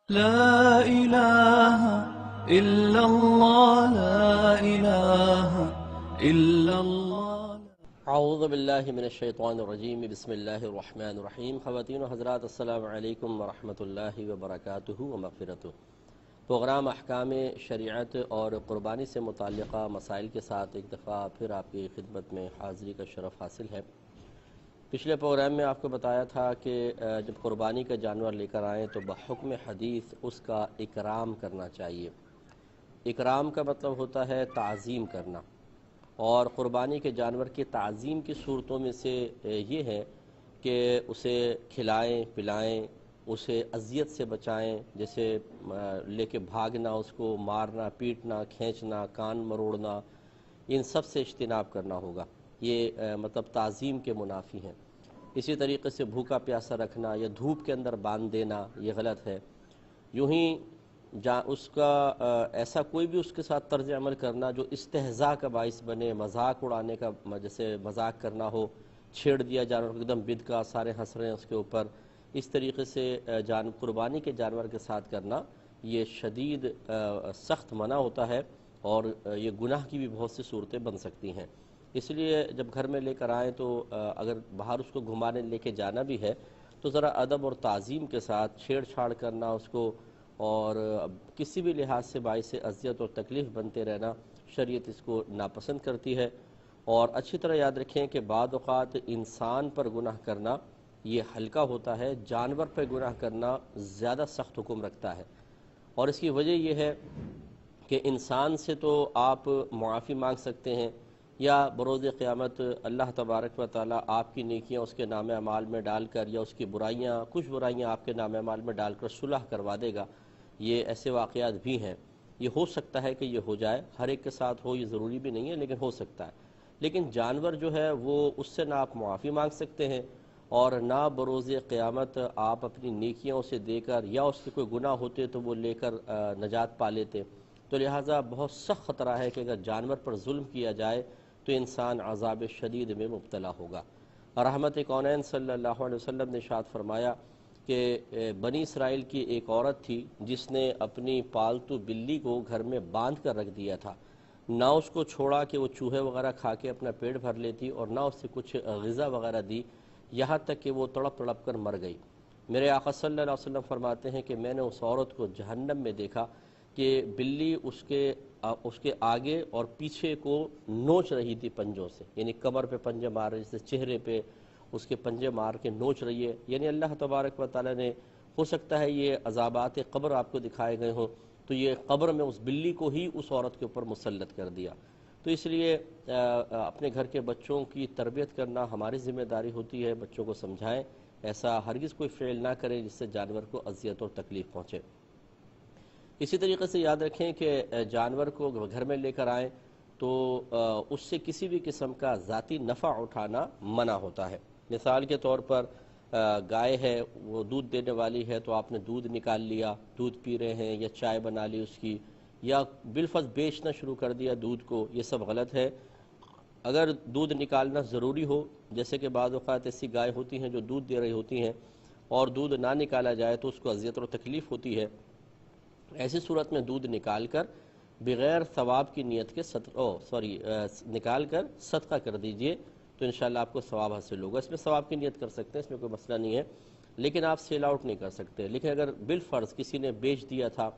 لا إله إلا الله لا إله إلا الله اعوذ باللہ من الشیطان الرجیم بسم اللہ الرحمن الرحیم۔ خواتین و حضرات السلام علیکم ورحمۃ اللہ وبرکاتہ و مغفرتہ۔ پروگرام احکام شریعت اور قربانی سے متعلقہ مسائل کے ساتھ ایک دفعہ پھر آپ کی خدمت میں حاضری کا شرف حاصل ہے۔ پچھلے پروگرام میں آپ کو بتایا تھا کہ جب قربانی کا جانور لے کر آئیں تو بحکم حدیث اس کا اکرام کرنا چاہیے۔ اکرام کا مطلب ہوتا ہے تعظیم کرنا، اور قربانی کے جانور کی تعظیم کی صورتوں میں سے یہ ہے کہ اسے کھلائیں پلائیں، اسے اذیت سے بچائیں، جیسے لے کے بھاگنا، اس کو مارنا پیٹنا کھینچنا کان مروڑنا، ان سب سے اجتناب کرنا ہوگا۔ یہ مطلب تعظیم کے منافی ہیں۔ اسی طریقے سے بھوکا پیاسا رکھنا یا دھوپ کے اندر باندھ دینا یہ غلط ہے۔ یوں ہی اس کا ایسا کوئی بھی اس کے ساتھ طرز عمل کرنا جو استہزاء کا باعث بنے، مذاق اڑانے کا، جیسے مذاق کرنا ہو، چھیڑ دیا جانور ایک دم بد کا، سارے ہنس رہے ہیں اس کے اوپر، اس طریقے سے قربانی کے جانور کے ساتھ کرنا یہ شدید سخت منع ہوتا ہے، اور یہ گناہ کی بھی بہت سی صورتیں بن سکتی ہیں۔ اس لیے جب گھر میں لے کر آئیں تو اگر باہر اس کو گھمانے لے کے جانا بھی ہے تو ذرا ادب اور تعظیم کے ساتھ، چھیڑ چھاڑ کرنا اس کو اور کسی بھی لحاظ سے باعث اذیت اور تکلیف بنتے رہنا شریعت اس کو ناپسند کرتی ہے۔ اور اچھی طرح یاد رکھیں کہ بعض اوقات انسان پر گناہ کرنا یہ ہلکا ہوتا ہے، جانور پر گناہ کرنا زیادہ سخت حکم رکھتا ہے، اور اس کی وجہ یہ ہے کہ انسان سے تو آپ معافی مانگ سکتے ہیں، یا بروز قیامت اللہ تبارک و تعالیٰ آپ کی نیکیاں اس کے نام اعمال میں ڈال کر، یا اس کی برائیاں کچھ برائیاں آپ کے نام اعمال میں ڈال کر صلح کروا دے گا۔ یہ ایسے واقعات بھی ہیں، یہ ہو سکتا ہے کہ یہ ہو جائے، ہر ایک کے ساتھ ہو یہ ضروری بھی نہیں ہے، لیکن ہو سکتا ہے۔ لیکن جانور جو ہے وہ اس سے نہ آپ معافی مانگ سکتے ہیں، اور نہ بروز قیامت آپ اپنی نیکیاں اسے دے کر، یا اس سے کوئی گناہ ہوتے تو وہ لے کر نجات پا لیتے۔ تو لہٰذا بہت سخت خطرہ ہے کہ اگر جانور پر ظلم کیا جائے تو انسان عذاب شدید میں مبتلا ہوگا۔ رحمت کونین صلی اللہ علیہ وسلم نے ارشاد فرمایا کہ بنی اسرائیل کی ایک عورت تھی جس نے اپنی پالتو بلی کو گھر میں باندھ کر رکھ دیا تھا، نہ اس کو چھوڑا کہ وہ چوہے وغیرہ کھا کے اپنا پیٹ بھر لیتی، اور نہ اس سے کچھ غذا وغیرہ دی، یہاں تک کہ وہ تڑپ تڑپ کر مر گئی۔ میرے آقا صلی اللہ علیہ وسلم فرماتے ہیں کہ میں نے اس عورت کو جہنم میں دیکھا کہ بلی اس کے آگے اور پیچھے کو نوچ رہی تھی پنجوں سے، یعنی کمر پہ پنجے مار رہی، جیسے چہرے پہ اس کے پنجے مار کے نوچ رہی ہے۔ یعنی اللہ تبارک و تعالیٰ نے، ہو سکتا ہے یہ عذابات قبر آپ کو دکھائے گئے ہوں، تو یہ قبر میں اس بلی کو ہی اس عورت کے اوپر مسلط کر دیا۔ تو اس لیے اپنے گھر کے بچوں کی تربیت کرنا ہماری ذمہ داری ہوتی ہے، بچوں کو سمجھائیں ایسا ہرگز کوئی فعل نہ کریں جس سے جانور کو اذیت اور تکلیف پہنچے۔ اسی طریقے سے یاد رکھیں کہ جانور کو گھر میں لے کر آئیں تو اس سے کسی بھی قسم کا ذاتی نفع اٹھانا منع ہوتا ہے۔ مثال کے طور پر گائے ہے، وہ دودھ دینے والی ہے، تو آپ نے دودھ نکال لیا، دودھ پی رہے ہیں، یا چائے بنا لی اس کی، یا بالفرض بیچنا شروع کر دیا دودھ کو، یہ سب غلط ہے۔ اگر دودھ نکالنا ضروری ہو، جیسے کہ بعض اوقات ایسی گائے ہوتی ہیں جو دودھ دے رہی ہوتی ہیں اور دودھ نہ نکالا جائے تو اس کو اذیت اور تکلیف ہوتی ہے، ایسی صورت میں دودھ نکال کر بغیر ثواب کی نیت کے نکال کر صدقہ کر دیجئے، تو انشاءاللہ آپ کو ثواب حاصل ہوگا۔ اس میں ثواب کی نیت کر سکتے ہیں، اس میں کوئی مسئلہ نہیں ہے، لیکن آپ سیل آؤٹ نہیں کر سکتے۔ لیکن اگر بالفرض کسی نے بیچ دیا تھا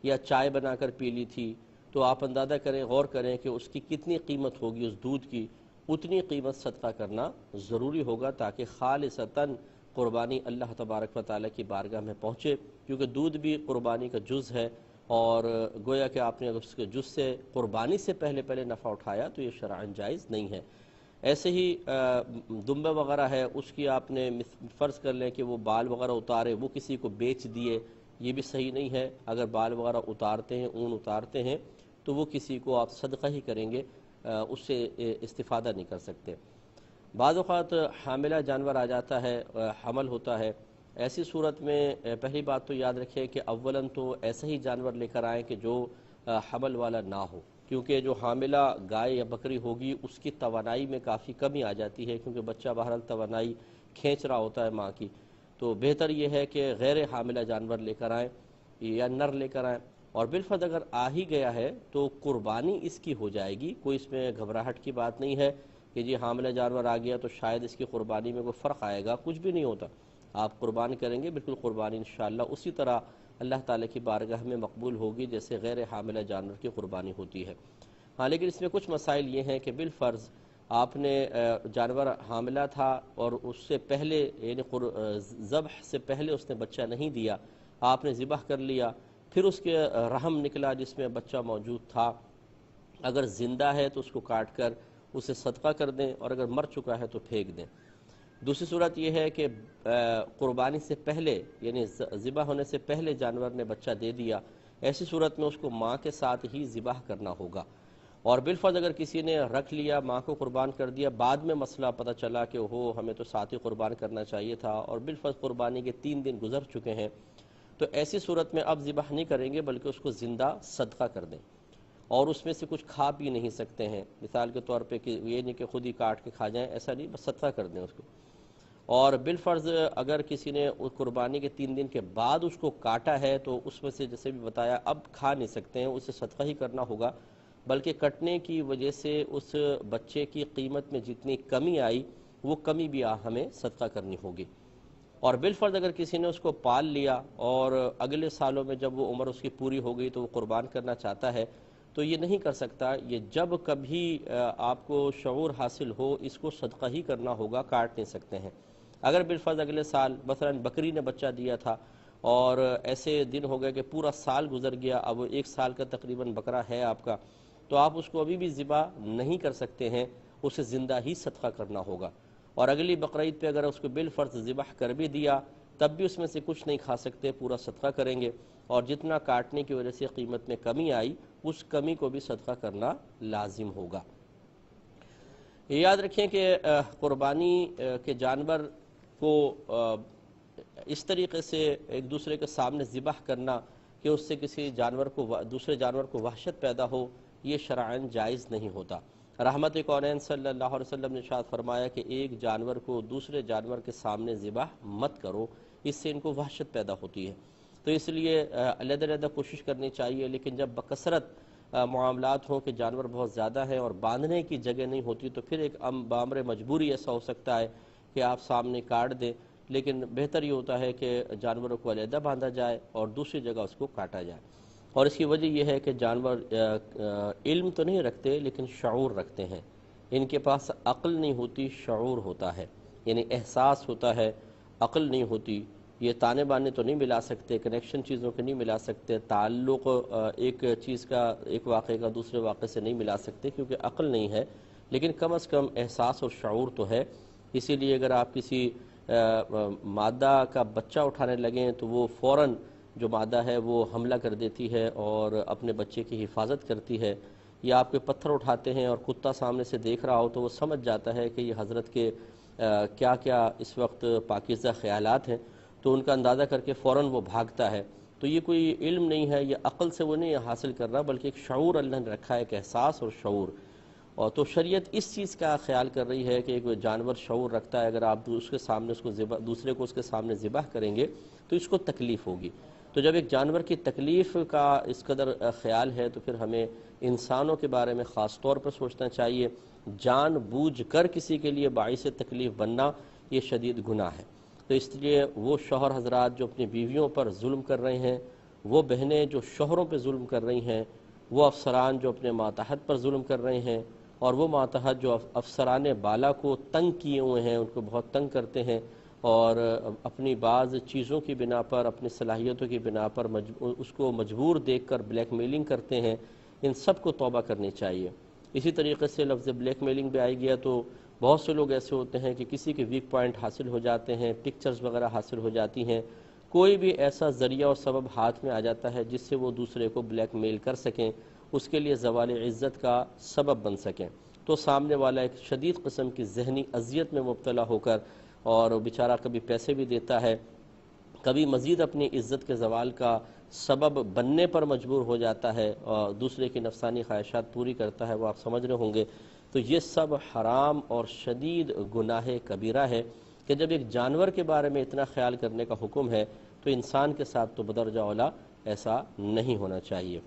یا چائے بنا کر پی لی تھی، تو آپ اندازہ کریں، غور کریں کہ اس کی کتنی قیمت ہوگی اس دودھ کی، اتنی قیمت صدقہ کرنا ضروری ہوگا تاکہ خالصتاً قربانی اللہ تبارک و تعالیٰ کی بارگاہ میں پہنچے، کیونکہ دودھ بھی قربانی کا جز ہے، اور گویا کہ آپ نے اگر اس کے جز سے قربانی سے پہلے نفع اٹھایا تو یہ شرعاً جائز نہیں ہے۔ ایسے ہی دمبے وغیرہ ہے، اس کی آپ نے فرض کر لیں کہ وہ بال وغیرہ اتارے، وہ کسی کو بیچ دیے، یہ بھی صحیح نہیں ہے۔ اگر بال وغیرہ اتارتے ہیں، اون اتارتے ہیں، تو وہ کسی کو آپ صدقہ ہی کریں گے، اس سے استفادہ نہیں کر سکتے۔ بعض اوقات حاملہ جانور آ جاتا ہے، حمل ہوتا ہے، ایسی صورت میں پہلی بات تو یاد رکھیں کہ اولاً تو ایسا ہی جانور لے کر آئیں کہ جو حمل والا نہ ہو، کیونکہ جو حاملہ گائے یا بکری ہوگی اس کی توانائی میں کافی کمی آ جاتی ہے، کیونکہ بچہ بہرحال توانائی کھینچ رہا ہوتا ہے ماں کی، تو بہتر یہ ہے کہ غیر حاملہ جانور لے کر آئیں۔ یا نر لے کر آئیں، اور بالفرض اگر آ ہی گیا ہے تو قربانی اس کی ہو جائے گی، کوئی اس میں گھبراہٹ کی بات نہیں ہے کہ جی حاملہ جانور آ گیا تو شاید اس کی قربانی میں کوئی فرق آئے گا، کچھ بھی نہیں ہوتا، آپ قربان کریں گے، بالکل قربانی انشاءاللہ اسی طرح اللہ تعالیٰ کی بارگاہ میں مقبول ہوگی جیسے غیر حاملہ جانور کی قربانی ہوتی ہے۔ ہاں لیکن اس میں کچھ مسائل یہ ہیں کہ بالفرض آپ نے جانور حاملہ تھا اور اس سے پہلے یعنی ذبح سے پہلے اس نے بچہ نہیں دیا، آپ نے ذبح کر لیا، پھر اس کے رحم نکلا جس میں بچہ موجود تھا، اگر زندہ ہے تو اس کو کاٹ کر اسے صدقہ کر دیں، اور اگر مر چکا ہے تو پھینک دیں۔ دوسری صورت یہ ہے کہ قربانی سے پہلے یعنی ذبح ہونے سے پہلے جانور نے بچہ دے دیا، ایسی صورت میں اس کو ماں کے ساتھ ہی ذبح کرنا ہوگا، اور بالفرض اگر کسی نے رکھ لیا، ماں کو قربان کر دیا، بعد میں مسئلہ پتہ چلا کہ ہمیں تو ساتھ ہی قربان کرنا چاہیے تھا، اور بالفرض قربانی کے 3 دن گزر چکے ہیں، تو ایسی صورت میں اب ذبح نہیں کریں گے بلکہ اس کو زندہ صدقہ کر دیں، اور اس میں سے کچھ کھا پی نہیں سکتے ہیں، مثال کے طور پہ کہ یہ نہیں کہ خود ہی کاٹ کے کھا جائیں، ایسا نہیں، بس صدقہ کر دیں اس کو۔ اور بالفرض اگر کسی نے قربانی کے 3 دن کے بعد اس کو کاٹا ہے تو اس میں سے جیسے بھی بتایا اب کھا نہیں سکتے ہیں، اسے صدقہ ہی کرنا ہوگا، بلکہ کٹنے کی وجہ سے اس بچے کی قیمت میں جتنی کمی آئی وہ کمی بھی ہمیں صدقہ کرنی ہوگی۔ اور بالفرض اگر کسی نے اس کو پال لیا اور اگلے سالوں میں جب وہ عمر اس کی پوری ہو گئی تو وہ قربان کرنا چاہتا ہے تو یہ نہیں کر سکتا، یہ جب کبھی آپ کو شعور حاصل ہو اس کو صدقہ ہی کرنا ہوگا، کاٹ نہیں سکتے ہیں۔ اگر بالفرض اگلے سال مثلا بکری نے بچہ دیا تھا اور ایسے دن ہو گئے کہ پورا سال گزر گیا، اب 1 سال کا تقریباً بکرا ہے آپ کا، تو آپ اس کو ابھی بھی ذبح نہیں کر سکتے ہیں، اسے زندہ ہی صدقہ کرنا ہوگا، اور اگلی بقرعید پہ اگر اس کو بالفرض ذبح کر بھی دیا تب بھی اس میں سے کچھ نہیں کھا سکتے، پورا صدقہ کریں گے، اور جتنا کاٹنے کی وجہ سے قیمت میں کمی آئی اس کمی کو بھی صدقہ کرنا لازم ہوگا۔ یہ یاد رکھیں کہ قربانی کے جانور کو اس طریقے سے ایک دوسرے کے سامنے ذبح کرنا کہ اس سے کسی جانور کو دوسرے جانور کو وحشت پیدا ہو، یہ شرعاً جائز نہیں ہوتا۔ رحمت کونین صلی اللہ علیہ وسلم نے ارشاد فرمایا کہ ایک جانور کو دوسرے جانور کے سامنے ذبح مت کرو، اس سے ان کو وحشت پیدا ہوتی ہے، تو اس لیے علیحدہ علیحدہ کوشش کرنی چاہیے، لیکن جب بکثرت معاملات ہوں کہ جانور بہت زیادہ ہیں اور باندھنے کی جگہ نہیں ہوتی تو پھر ایک بامر مجبوری ایسا ہو سکتا ہے کہ آپ سامنے کاٹ دیں، لیکن بہتر یہ ہوتا ہے کہ جانوروں کو علیحدہ باندھا جائے اور دوسری جگہ اس کو کاٹا جائے، اور اس کی وجہ یہ ہے کہ جانور علم تو نہیں رکھتے لیکن شعور رکھتے ہیں، ان کے پاس عقل نہیں ہوتی، شعور ہوتا ہے، یعنی احساس ہوتا ہے، عقل نہیں ہوتی، یہ تانے بانے تو نہیں ملا سکتے، کنیکشن چیزوں کے نہیں ملا سکتے، تعلق ایک چیز کا ایک واقعے کا دوسرے واقعے سے نہیں ملا سکتے کیونکہ عقل نہیں ہے، لیکن کم از کم احساس اور شعور تو ہے، اسی لیے اگر آپ کسی مادہ کا بچہ اٹھانے لگیں تو وہ فوراً جو مادہ ہے وہ حملہ کر دیتی ہے اور اپنے بچے کی حفاظت کرتی ہے، یا آپ کے پتھر اٹھاتے ہیں اور کتا سامنے سے دیکھ رہا ہو تو وہ سمجھ جاتا ہے کہ یہ حضرت کے کیا کیا اس وقت پاکیزہ خیالات ہیں، تو ان کا اندازہ کر کے فوراً وہ بھاگتا ہے، تو یہ کوئی علم نہیں ہے، یہ عقل سے وہ نہیں حاصل کر رہا بلکہ ایک شعور اللہ نے رکھا ہے، ایک احساس اور شعور، اور تو شریعت اس چیز کا خیال کر رہی ہے کہ ایک جانور شعور رکھتا ہے، اگر آپ اس کے سامنے اس کو دوسرے کو اس کے سامنے ذبح کریں گے تو اس کو تکلیف ہوگی، تو جب ایک جانور کی تکلیف کا اس قدر خیال ہے تو پھر ہمیں انسانوں کے بارے میں خاص طور پر سوچنا چاہیے، جان بوجھ کر کسی کے لیے باعث تکلیف بننا یہ شدید گناہ ہے، تو اس لیے وہ شوہر حضرات جو اپنی بیویوں پر ظلم کر رہے ہیں، وہ بہنیں جو شوہروں پہ ظلم کر رہی ہیں، وہ افسران جو اپنے ماتحت پر ظلم کر رہے ہیں، اور وہ ماتحت جو افسران بالا کو تنگ کیے ہوئے ہیں، ان کو بہت تنگ کرتے ہیں اور اپنی بعض چیزوں کی بنا پر، اپنی صلاحیتوں کی بنا پر اس کو مجبور دیکھ کر بلیک میلنگ کرتے ہیں، ان سب کو توبہ کرنی چاہیے۔ اسی طریقے سے لفظ بلیک میلنگ بھی آئی گیا تو بہت سے لوگ ایسے ہوتے ہیں کہ کسی کے ویک پوائنٹ حاصل ہو جاتے ہیں، پکچرز وغیرہ حاصل ہو جاتی ہیں، کوئی بھی ایسا ذریعہ اور سبب ہاتھ میں آ جاتا ہے جس سے وہ دوسرے کو بلیک میل کر سکیں، اس کے لیے زوال عزت کا سبب بن سکیں، تو سامنے والا ایک شدید قسم کی ذہنی اذیت میں مبتلا ہو کر، اور بیچارہ کبھی پیسے بھی دیتا ہے، کبھی مزید اپنی عزت کے زوال کا سبب بننے پر مجبور ہو جاتا ہے اور دوسرے کی نفسانی خواہشات پوری کرتا ہے، وہ آپ سمجھ رہے ہوں گے، تو یہ سب حرام اور شدید گناہ کبیرہ ہے کہ جب ایک جانور کے بارے میں اتنا خیال کرنے کا حکم ہے تو انسان کے ساتھ تو بدرجہ اولا ایسا نہیں ہونا چاہیے۔